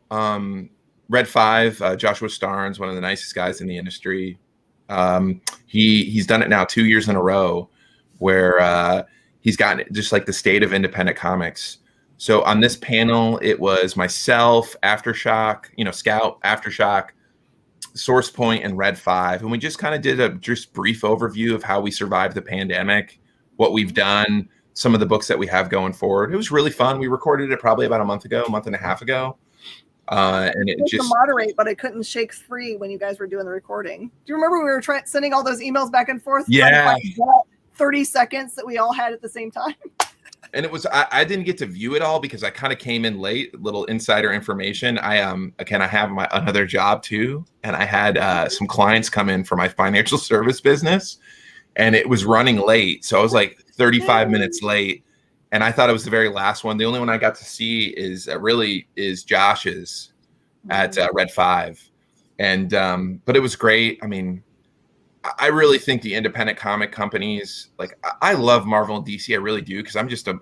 [SPEAKER 1] Red 5, Joshua Starnes, one of the nicest guys in the industry. He's done it now 2 years in a row where he's gotten just like the state of independent comics. So on this panel, it was myself, Aftershock, Scout, Aftershock, Source Point, and Red 5. And we just kind of did a just brief overview of how we survived the pandemic, what we've done, some of the books that we have going forward. It was really fun. We recorded it probably about a month and a half ago. And it just
[SPEAKER 2] to moderate, but I couldn't shake free when you guys were doing the recording. Do you remember we were sending all those emails back and forth?
[SPEAKER 1] Yeah.
[SPEAKER 2] 30 seconds that we all had at the same time.
[SPEAKER 1] And it was, I didn't get to view it all because I kind of came in late, little insider information. I have another job too. And I had some clients come in for my financial service business and it was running late. So I was like 35 minutes late. And I thought it was the very last one. The only one I got to see is Josh's at Red 5. And, but it was great. I mean, I really think the independent comic companies, like I love Marvel and DC. I really do. Cause I'm just a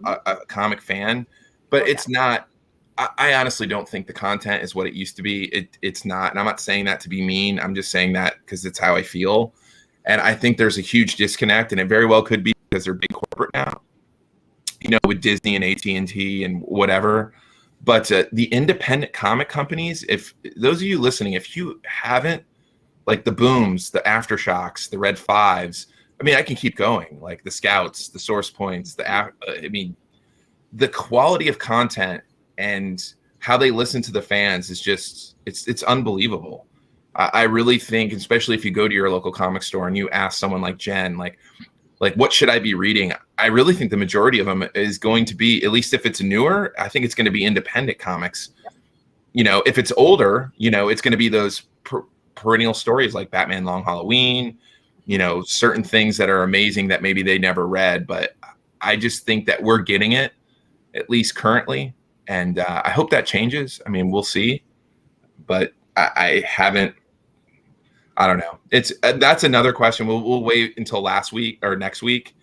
[SPEAKER 1] comic fan, but it's not, I honestly don't think the content is what it used to be. It's not. And I'm not saying that to be mean. I'm just saying that because it's how I feel. And I think there's a huge disconnect, and it very well could be because they're big corporate now. With Disney and AT&T and whatever. But the independent comic companies, if those of you listening, if you haven't, like the Booms, the Aftershocks, the Red 5s, I mean, I can keep going, like the Scouts, the Source Points, the quality of content and how they listen to the fans is just, it's unbelievable. I really think, especially if you go to your local comic store and you ask someone like Jen, like, like what should I be reading? I really think the majority of them is going to be, at least if it's newer, I think it's going to be independent comics. You know, if it's older, you know, it's going to be those perennial stories like Batman Long Halloween, you know, certain things that are amazing that maybe they never read. But I just think that we're getting it, at least currently. And I hope that changes. I mean, we'll see. But I haven't, I don't know. It's that's another question. We'll wait until last week or next week.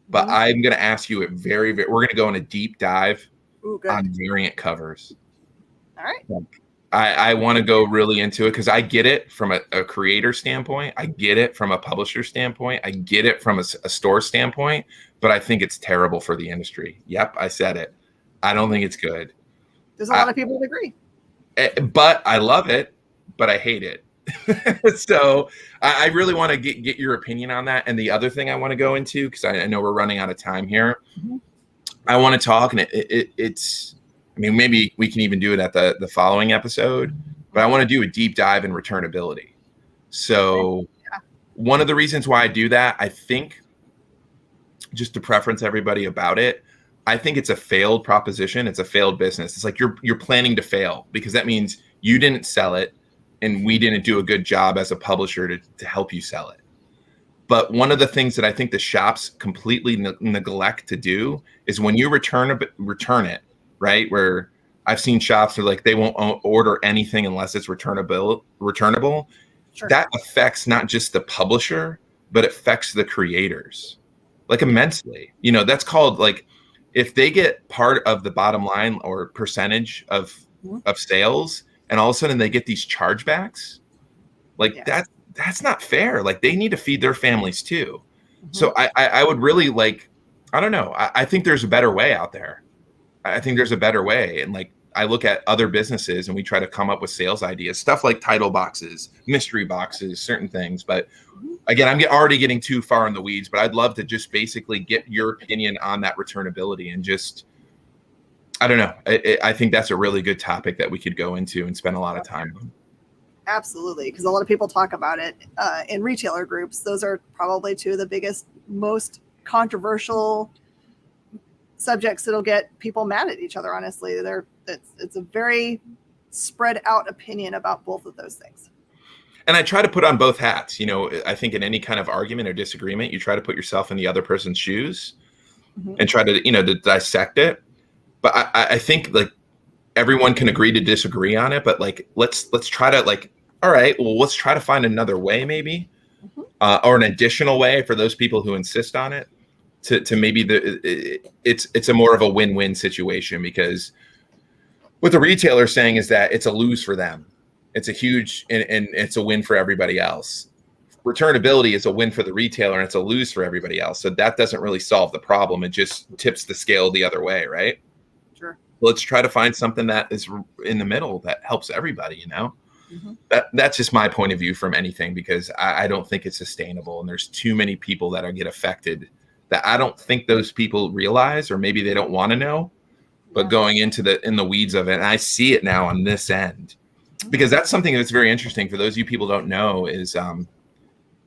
[SPEAKER 1] But I'm going to ask you we're going to go on a deep dive on variant covers.
[SPEAKER 2] All right.
[SPEAKER 1] I want to go really into it because I get it from a creator standpoint. I get it from a publisher standpoint. I get it from a store standpoint, but I think it's terrible for the industry. Yep, I said it. I don't think it's good.
[SPEAKER 2] There's a lot of people that agree.
[SPEAKER 1] But I love it, but I hate it. So I really want to get your opinion on that. And the other thing I want to go into, because I know we're running out of time here, I want to talk, and it's, I mean, maybe we can even do it at the following episode, but I want to do a deep dive in returnability. So one of the reasons why I do that, I think, just to preference everybody about it, I think it's a failed proposition. It's a failed business. It's like you're planning to fail because that means you didn't sell it and we didn't do a good job as a publisher to help you sell it. But one of the things that I think the shops completely neglect to do is when you return it, right? Where I've seen shops are like, they won't order anything unless it's returnable. Sure. That affects not just the publisher, but it affects the creators like immensely. You know, that's called like, if they get part of the bottom line or percentage of sales, and all of a sudden they get these chargebacks, like that's not fair. Like they need to feed their families too. So I would really like, I don't know. I think there's a better way out there. I think there's a better way. And like, I look at other businesses and we try to come up with sales ideas, stuff like title boxes, mystery boxes, certain things. But again, I'm already getting too far in the weeds, but I'd love to just basically get your opinion on that returnability and just, I don't know. I think that's a really good topic that we could go into and spend a lot of time on.
[SPEAKER 2] Absolutely. Because a lot of people talk about it in retailer groups. Those are probably two of the biggest, most controversial subjects that'll get people mad at each other. Honestly, it's a very spread out opinion about both of those things.
[SPEAKER 1] And I try to put on both hats. You know, I think in any kind of argument or disagreement, you try to put yourself in the other person's shoes and try to, to dissect it. But I think like everyone can agree to disagree on it. But like, let's try to like, all right, well, let's try to find another way maybe or an additional way for those people who insist on it. To maybe it's a more of a win-win situation, because what the retailer is saying is that it's a lose for them. It's a huge and it's a win for everybody else. Returnability is a win for the retailer and it's a lose for everybody else. So that doesn't really solve the problem. It just tips the scale the other way, right?
[SPEAKER 2] Sure.
[SPEAKER 1] Let's try to find something that is in the middle that helps everybody, That's just my point of view from anything, because I don't think it's sustainable. And there's too many people that get affected that I don't think those people realize, or maybe they don't want to know, but going into in the weeds of it. And I see it now on this end, because that's something that's very interesting for those of you people don't know is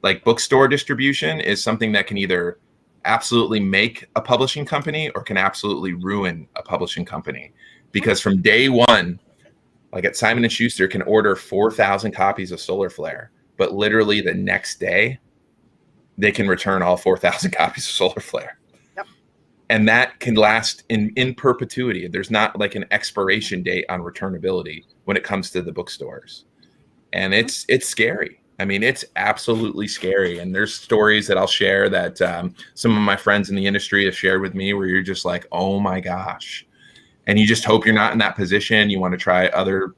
[SPEAKER 1] like bookstore distribution is something that can either absolutely make a publishing company or can absolutely ruin a publishing company. Because from day one, like at Simon & Schuster can order 4,000 copies of Solar Flare, but literally the next day, they can return all 4,000 copies of Solar Flare.
[SPEAKER 2] Yep.
[SPEAKER 1] And that can last in perpetuity. There's not like an expiration date on returnability when it comes to the bookstores. And it's scary. I mean, it's absolutely scary. And there's stories that I'll share that some of my friends in the industry have shared with me where you're just like, oh my gosh. And you just hope you're not in that position. You want to try other,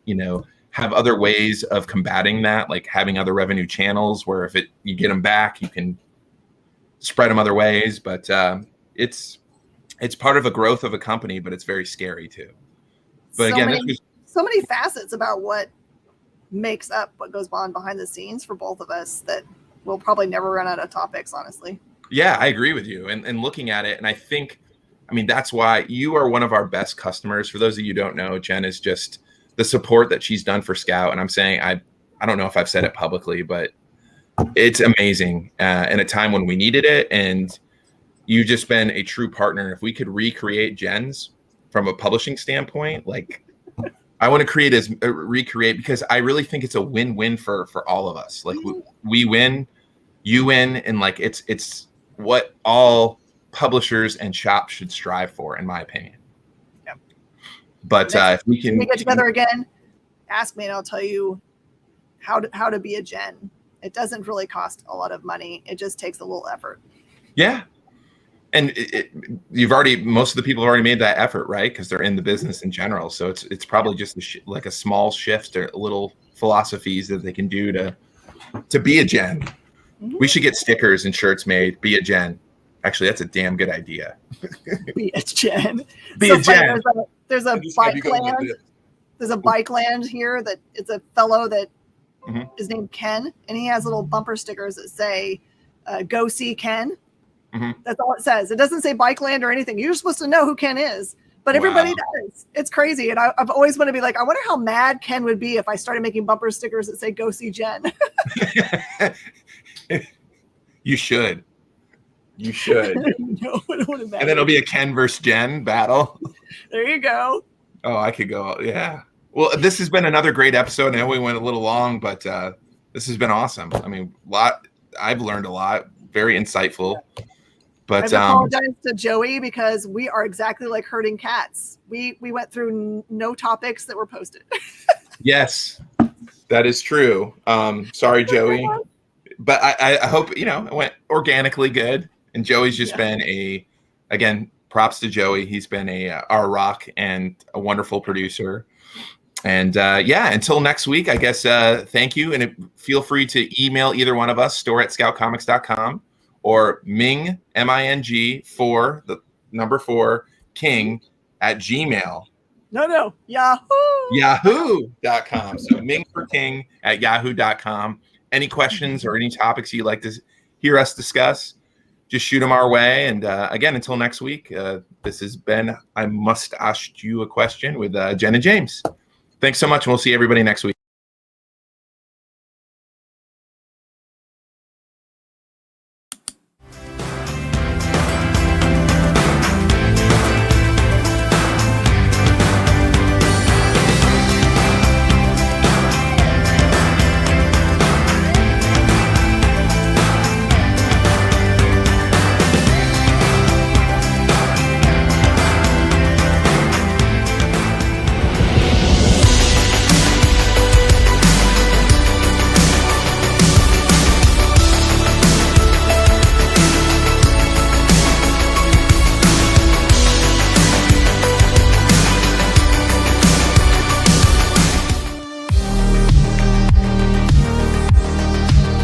[SPEAKER 1] have other ways of combating that, like having other revenue channels where if you get them back, you can spread them other ways. But it's part of a growth of a company, but it's very scary too. But again,
[SPEAKER 2] so many facets about what makes up what goes on behind the scenes for both of us that we'll probably never run out of topics, honestly.
[SPEAKER 1] Yeah, I agree with you. And looking at it, and I think, that's why you are one of our best customers. For those of you who don't know, Jen is just the support that she's done for Scout. And I'm saying, I don't know if I've said it publicly, but it's amazing in a time when we needed it. And you've just been a true partner. If we could recreate Jen's from a publishing standpoint, like I want to recreate, because I really think it's a win-win for all of us. Like we win, you win, and like it's what all publishers and shops should strive for, in my opinion.
[SPEAKER 2] Yep.
[SPEAKER 1] But if we can
[SPEAKER 2] get together again, ask me and I'll tell you how to be a Jen. It doesn't really cost a lot of money. It just takes a little effort.
[SPEAKER 1] Yeah. And most of the people have already made that effort, right? Because they're in the business in general. So it's probably just like a small shift or little philosophies that they can do to be a Jen. Mm-hmm. We should get stickers and shirts made. Be a Jen. Actually, that's a damn good idea.
[SPEAKER 2] Be a Jen.
[SPEAKER 1] Be a Jen.
[SPEAKER 2] There's a bike land. There's a bike land here that it's a fellow that is named Ken, and he has little bumper stickers that say, "Go see Ken." Mm-hmm. That's all it says. It doesn't say bike land or anything. You're supposed to know who Ken is, but everybody does. It's crazy. And I've always wanted to be like, I wonder how mad Ken would be if I started making bumper stickers that say "Go see Jen."
[SPEAKER 1] You should. You should.
[SPEAKER 2] No, I don't want to.
[SPEAKER 1] And then it'll be a Ken versus Jen battle.
[SPEAKER 2] There you go.
[SPEAKER 1] Oh, I could go. Yeah. Well, this has been another great episode. I know we went a little long, but this has been awesome. I mean, I've learned a lot. Very insightful. But
[SPEAKER 2] I apologize to Joey because we are exactly like herding cats. We went through no topics that were posted.
[SPEAKER 1] Yes, that is true. Sorry, Joey. But I hope, it went organically good. And Joey's just been again, props to Joey. He's been our rock and a wonderful producer. And until next week, I guess, thank you. And feel free to email either one of us, store@scoutcomics.com, or Ming, MING, 4 King @gmail.
[SPEAKER 2] No, Yahoo.
[SPEAKER 1] Yahoo.com. So Ming for King @yahoo.com. Any questions or any topics you'd like to hear us discuss, just shoot them our way. And again, until next week, this has been I Must Ask You a Question with Jen and James. Thanks so much, and we'll see everybody next week.